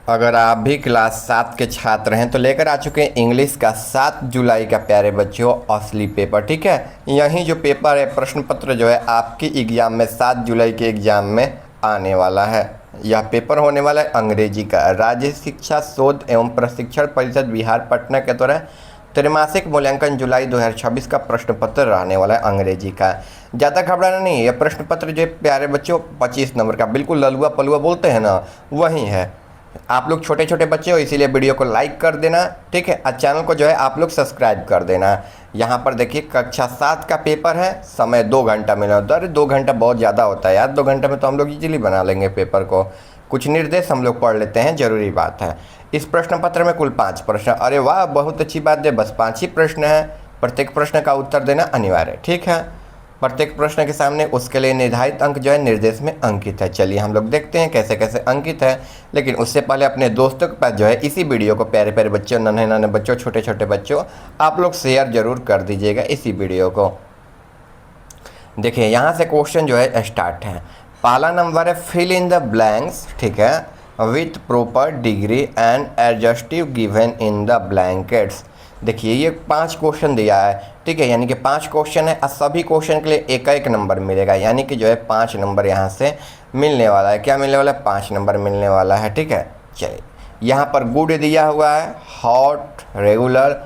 अगर आप भी क्लास 7 के छात्र हैं तो लेकर आ चुके हैं इंग्लिश का 7 जुलाई का प्यारे बच्चों असली पेपर। ठीक है, यही जो पेपर है प्रश्न पत्र जो है आपकी एग्ज़ाम में 7 जुलाई के एग्ज़ाम में आने वाला है। यह पेपर होने वाला है अंग्रेजी का। राज्य शिक्षा शोध एवं प्रशिक्षण परिषद बिहार पटना के द्वारा त्रैमासिक मूल्यांकन जुलाई 2026 का प्रश्न पत्र रहने वाला है अंग्रेजी का। ज़्यादा घबराना नहीं है, यह प्रश्न पत्र जो प्यारे बच्चों 25 नंबर का बिल्कुल ललुआ पलुआ बोलते हैं ना, वही है। आप लोग छोटे छोटे बच्चे हो इसीलिए वीडियो को लाइक कर देना, ठीक है, और चैनल को जो है आप लोग सब्सक्राइब कर देना। यहाँ पर देखिए कक्षा 7 का पेपर है, समय 2 घंटा मिला। अरे 2 घंटा बहुत ज़्यादा होता है यार, 2 घंटे में तो हम लोग इजीली बना लेंगे पेपर को। कुछ निर्देश हम लोग पढ़ लेते हैं, जरूरी बात है। इस प्रश्न पत्र में कुल 5 प्रश्न। अरे वाह, बहुत अच्छी बात है, बस 5 ही प्रश्न है। प्रत्येक प्रश्न का उत्तर देना अनिवार्य है, ठीक है। प्रत्येक प्रश्न के सामने उसके लिए निर्धारित अंक जो है निर्देश में अंकित है। चलिए हम लोग देखते हैं कैसे कैसे अंकित है। लेकिन उससे पहले अपने दोस्तों के पास जो है इसी वीडियो को, प्यारे प्यारे बच्चों, नन्हे नन्हे बच्चों, छोटे छोटे बच्चों, आप लोग शेयर जरूर कर दीजिएगा इसी वीडियो को। देखिए यहाँ से क्वेश्चन जो है स्टार्ट है। पहला नंबर है फिल इन द ब्लैंक्स, ठीक है, with proper degree and adjective given in the blankets. देखिए ये 5 क्वेश्चन दिया है, ठीक है, यानी कि 5 क्वेश्चन है और सभी क्वेश्चन के लिए एक एक नंबर मिलेगा, यानी कि जो है 5 नंबर यहाँ से मिलने वाला है। क्या मिलने वाला है? 5 नंबर मिलने वाला है, ठीक है। चलिए यहाँ पर गुड दिया हुआ है, हॉट, रेगुलर,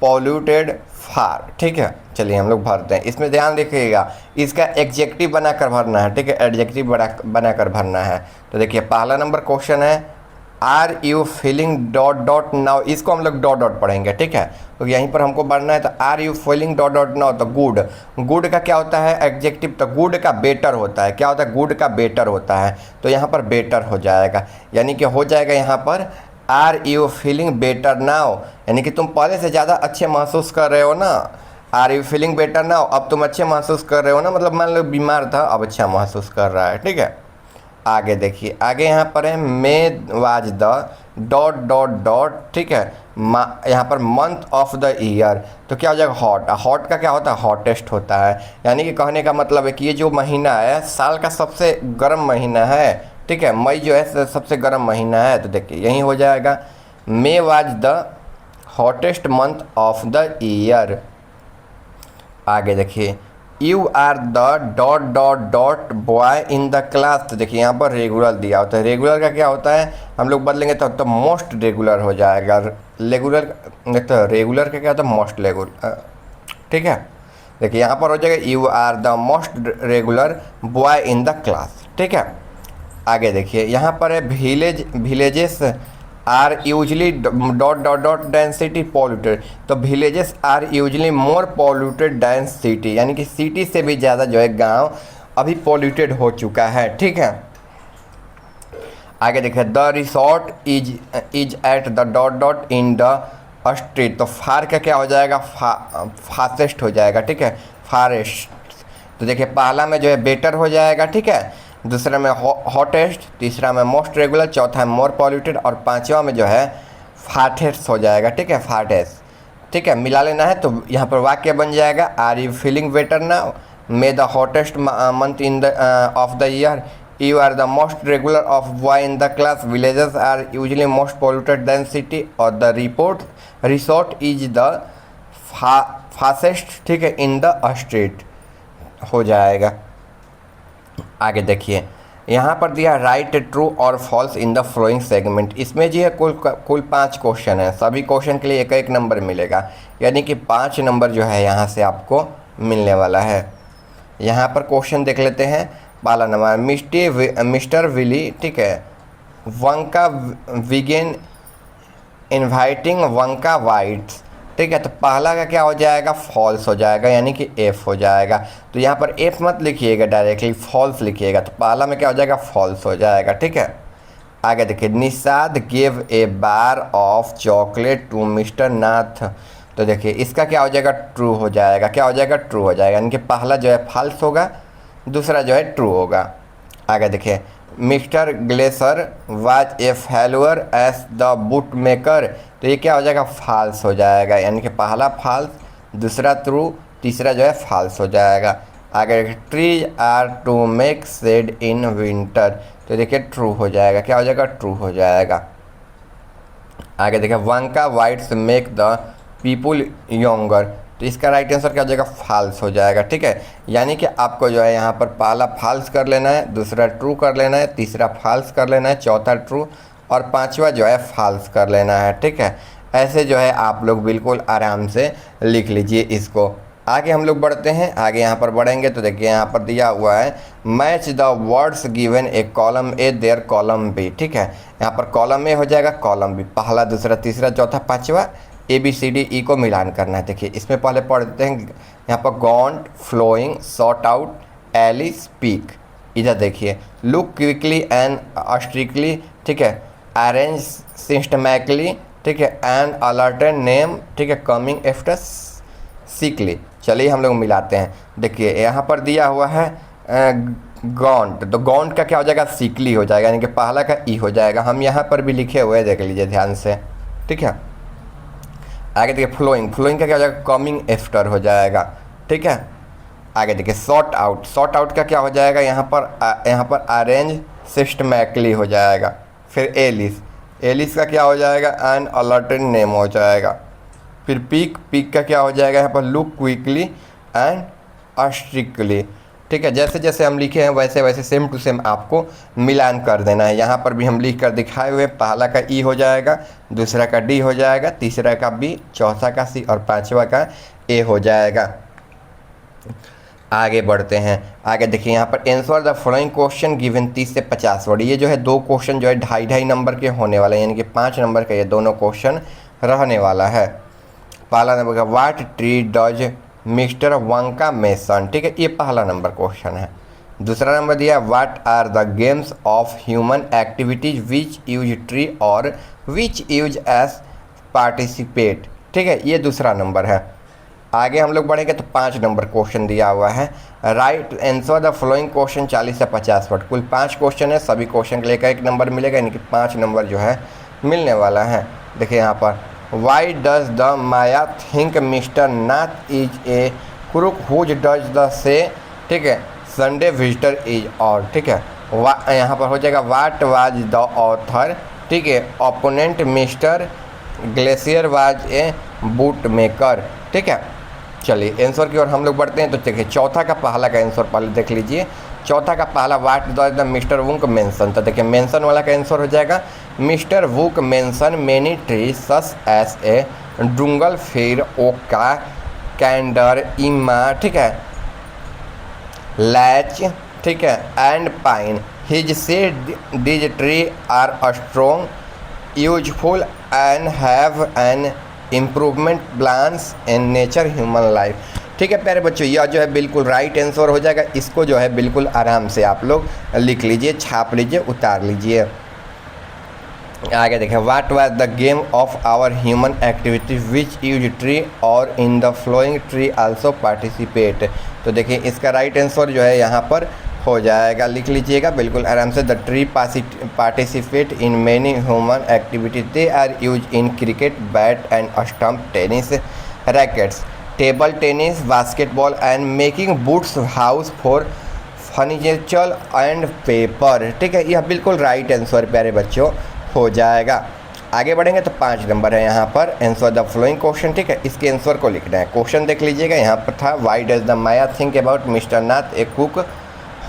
पॉल्यूटेड, फार, ठीक है। चलिए हम लोग भरते हैं। इसमें ध्यान रखिएगा, इसका एडजेक्टिव बनाकर भरना है, ठीक है, एडजेक्टिव बनाकर भरना है। तो देखिए पहला नंबर क्वेश्चन है are you feeling dot dot now, इसको हम लोग डॉट डॉट पढ़ेंगे, ठीक है। तो यहीं पर हमको बढ़ना है। तो are you feeling dot dot now, तो गुड, गुड का क्या होता है? एडजेक्टिव। तो गुड का बेटर होता है। क्या होता है? गुड का बेटर होता है। तो यहाँ पर बेटर हो जाएगा, यानी कि हो जाएगा यहाँ पर are you feeling better now, यानी कि तुम पहले से ज़्यादा अच्छे महसूस कर रहे हो ना। Are you feeling better now, अब तुम अच्छे महसूस कर रहे हो ना, मतलब मान लो बीमार था अब अच्छा महसूस कर रहा है, ठीक है। आगे देखिए, आगे यहाँ पर है May was the dot dot dot, ठीक है, यहाँ per month of the year. तो क्या हो जाएगा? हॉट। हॉट का क्या होता है? हॉटेस्ट होता है, यानी कि कहने का मतलब है कि ये जो महीना है साल का सबसे गर्म महीना है, ठीक है। मई जो है सबसे गर्म महीना है। तो देखिए यही हो जाएगा, May was the hottest month of the year. आगे देखिए, you are the dot dot dot boy in the class. तो देखिए यहाँ पर रेगुलर दिया होता है। रेगुलर का क्या होता है? हम लोग बदलेंगे तो मोस्ट रेगुलर हो जाएगा। रेगुलर, तो रेगुलर का क्या होता है? मोस्ट रेगुलर, ठीक है। देखिए यहाँ पर हो जाएगा you are the most regular boy in the class, ठीक है। आगे देखिए यहाँ पर है villages are usually dot dot dot density polluted. तो villages are usually more polluted than city, यानी कि सिटी से भी ज़्यादा जो है गांव अभी पॉल्यूटेड हो चुका है, ठीक है। आगे देखिए, the resort is at the dot dot in the street. तो फार का क्या हो जाएगा? फास्टेस्ट हो जाएगा, ठीक है, फारेस्ट। तो देखिए पहला में जो है बेटर हो जाएगा, ठीक है, दूसरा में हॉटेस्ट, तीसरा में मोस्ट रेगुलर, चौथा में मोर पॉल्यूटेड और पांचवा में जो है फाटेस्ट हो जाएगा, ठीक है, फाटेस्ट, ठीक है। मिला लेना है तो यहाँ पर वाक्य बन जाएगा are you feeling better now, May the hottest month in the of the year, you are the most regular of boy in the class, villages are usually most polluted than city, और the resort is the fastest, ठीक है, in the street हो जाएगा। आगे देखिए यहाँ पर दिया राइट ट्रू और falls in the flowing segment. इसमें जी है कुल 5 क्वेश्चन है, सभी क्वेश्चन के लिए एक एक नंबर मिलेगा, यानी कि 5 नंबर जो है यहाँ से आपको मिलने वाला है। यहाँ पर क्वेश्चन देख लेते हैं। पहला नंबर मिस्टर विली, ठीक है, वंका विगेन इन्वाइटिंग वंका वाइट्स, ठीक है। तो पहला का क्या हो जाएगा? फॉल्स हो जाएगा, यानी कि एफ हो जाएगा। तो यहाँ पर एफ मत लिखिएगा, डायरेक्टली फॉल्स लिखिएगा। तो पहला में क्या हो जाएगा? फॉल्स हो जाएगा, ठीक है। आगे देखिए, Nishad gave a bar of chocolate to mister Nath. तो देखिए इसका क्या हो जाएगा? ट्रू हो जाएगा। क्या हो जाएगा? ट्रू हो जाएगा, यानी कि पहला जो है फॉल्स होगा, दूसरा जो है ट्रू होगा। आगे देखिए, mister Glaser was a failure as the boot maker. तो ये क्या हो जाएगा? फॉल्स हो जाएगा, यानी कि पहला फॉल्स, दूसरा ट्रू, तीसरा जो है फॉल्स हो जाएगा। आगे trees are to make shade in winter. तो देखिए ट्रू हो जाएगा। क्या हो जाएगा? ट्रू हो जाएगा। आगे देखिए Wonka whites make the people younger, तो इसका राइट आंसर क्या हो जाएगा, फाल्स हो जाएगा। ठीक है, यानी कि आपको जो है यहाँ पर पहला फाल्स कर लेना है, दूसरा ट्रू कर लेना है, तीसरा फाल्स कर लेना है, चौथा ट्रू और पांचवा जो है फाल्स कर लेना है। ठीक है, ऐसे जो है आप लोग बिल्कुल आराम से लिख लीजिए इसको। आगे हम लोग बढ़ते हैं, आगे यहाँ पर बढ़ेंगे तो देखिए यहाँ पर दिया हुआ है match the words given a column A there column B. ठीक है, यहाँ पर कॉलम ए हो जाएगा, कॉलम बी, पहला दूसरा तीसरा चौथा पांचवा ABCDE को मिलान करना है। देखिए इसमें पहले पढ़ते हैं यहाँ पर gaunt, flowing, sort out, Alice, peak. इधर देखिए लुक क्विकली एंड स्ट्रिक्टली, ठीक है, अरेंज सिस्टमैटिकली, ठीक है, एंड अलर्टेड नेम, ठीक है, कमिंग आफ्टर सीकली। चलिए हम लोग मिलाते हैं। देखिए यहाँ पर दिया हुआ है गॉन्ट, तो गॉन्ट का क्या हो जाएगा, सीकली हो जाएगा, यानी कि पहला का ई हो जाएगा। हम यहाँ पर भी लिखे हुए हैं, देख लीजिए ध्यान से। ठीक है, आगे देखिए फ्लोइंग, फ्लोइंग का क्या हो जाएगा, कमिंग आफ्टर हो जाएगा। ठीक है, आगे देखिए सॉर्ट आउट, सॉर्ट आउट का क्या हो जाएगा, यहाँ पर अरेंज सिस्टमैटिकली हो जाएगा। फिर एलिस, एलिस का क्या हो जाएगा, एन अलर्टेड नेम हो जाएगा। फिर पीक, पीक का क्या हो जाएगा, यहाँ पर लुक क्विकली एंड स्ट्रिक्टली। ठीक है, जैसे जैसे हम लिखे हैं वैसे वैसे सेम टू सेम आपको मिलान कर देना है। यहाँ पर भी हम लिख कर दिखाए हुए, पहला का ई हो जाएगा, दूसरा का डी हो जाएगा, तीसरा का बी, चौथा का सी और पांचवा का ए हो जाएगा। आगे बढ़ते हैं, आगे देखिए यहाँ पर answer the following question given 30 से 50 वर्ड। ये जो है दो क्वेश्चन जो है 2.5 नंबर के होने वाले हैं, यानी कि 5 नंबर का ये दोनों क्वेश्चन रहने वाला है। पहला नंबर का what tree does mister Wonka mention, ठीक है, ये पहला नंबर क्वेश्चन है। दूसरा नंबर दिया what are the games of human activities which use tree और विच यूज एस पार्टिसिपेट, ठीक है, ये दूसरा नंबर है। आगे हम लोग बढ़ेंगे तो 5 नंबर क्वेश्चन दिया हुआ है, right answer the following question 40 से 50 वर्ड। कुल 5 क्वेश्चन है, सभी क्वेश्चन के लिए 1 नंबर मिलेगा, यानी कि 5 नंबर जो है मिलने वाला है। देखिए यहाँ पर why does the Maya think mister Nath is a crook whose does the say, ठीक है, संडे विजिटर इज और, ठीक है, यहाँ पर हो जाएगा वाट वाज द ऑथर, ठीक है, opponent mister glacier was a boot maker. ठीक है, चलिए आंसर की ओर हम लोग बढ़ते हैं। तो देखिए चौथा का पहला का आंसर पहले देख लीजिए। चौथा का पहला what the mister Wook mention, तो देखिए मेंशन वाला का आंसर हो जाएगा mister Wook mention many tree such as a डुंगल फेर ओका कैंडर इमा, ठीक है, लैच, ठीक है, and pine his say these tree are strong useful and have an improvement plans in nature human life. ठीक है प्यारे बच्चों, यह जो है बिल्कुल राइट आंसर हो जाएगा। इसको जो है बिल्कुल आराम से आप लोग लिख लीजिए, छाप लीजिए, उतार लीजिए। आगे देखें what was the game of our human activity which use tree और in the flowing tree also participate. तो देखिए इसका राइट आंसर जो है यहाँ पर हो जाएगा, लिख लीजिएगा बिल्कुल आराम से। The tree participate in many human activities, they are use in cricket, bat and stump tennis, rackets, table tennis, basketball and making boots house for furniture and paper. ठीक है, यह बिल्कुल राइट आंसर प्यारे बच्चों हो जाएगा। आगे बढ़ेंगे तो 5 नंबर है यहाँ पर आंसर द फ्लोइंग क्वेश्चन। ठीक है, इसके आंसर को लिखना है। क्वेश्चन देख लीजिएगा, यहाँ पर था why does the Maya think about mister Nath a cook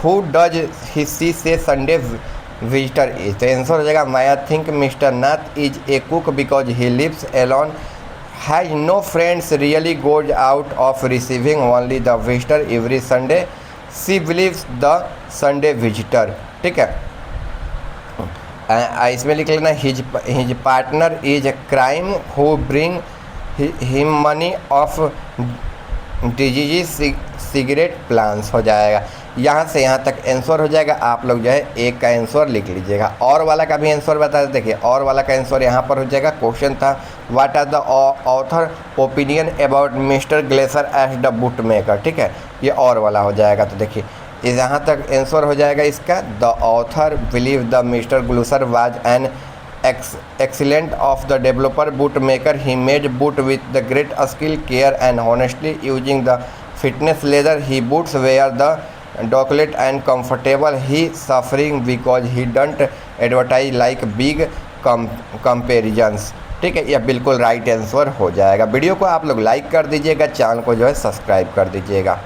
who does he see say Sunday visitor is. तो आंसर हो जाएगा Maya think mister Nath is a cook because he lives alone, has no friends, really goes out of receiving only the visitor every Sunday, she believes the Sunday visitor. ठीक है, इसमें लिख लेना his partner is crime who bring him money of disease cigarette plans हो जाएगा। यहाँ से यहाँ तक आंसर हो जाएगा। आप लोग जो है एक का आंसर लिख लीजिएगा। और वाला का भी आंसर बता दें। देखिए और वाला का आंसर यहाँ पर हो जाएगा। क्वेश्चन था what are the author opinion about Mr glacier as the boot maker. ठीक है, ये और वाला हो जाएगा। तो देखिए यहाँ तक आंसर हो जाएगा इसका। The author believe the mister glacier was an excellent of the developer boot maker. He made boot with the great skill, care and honestly using the fitness leather. He boots were the delicate and comfortable. He suffering because he don't advertise like big comparisons. ठीक है, यह बिल्कुल right answer हो जाएगा। Video को आप लोग like कर दीजिएगा, चैनल को जो है सब्सक्राइब कर दीजिएगा।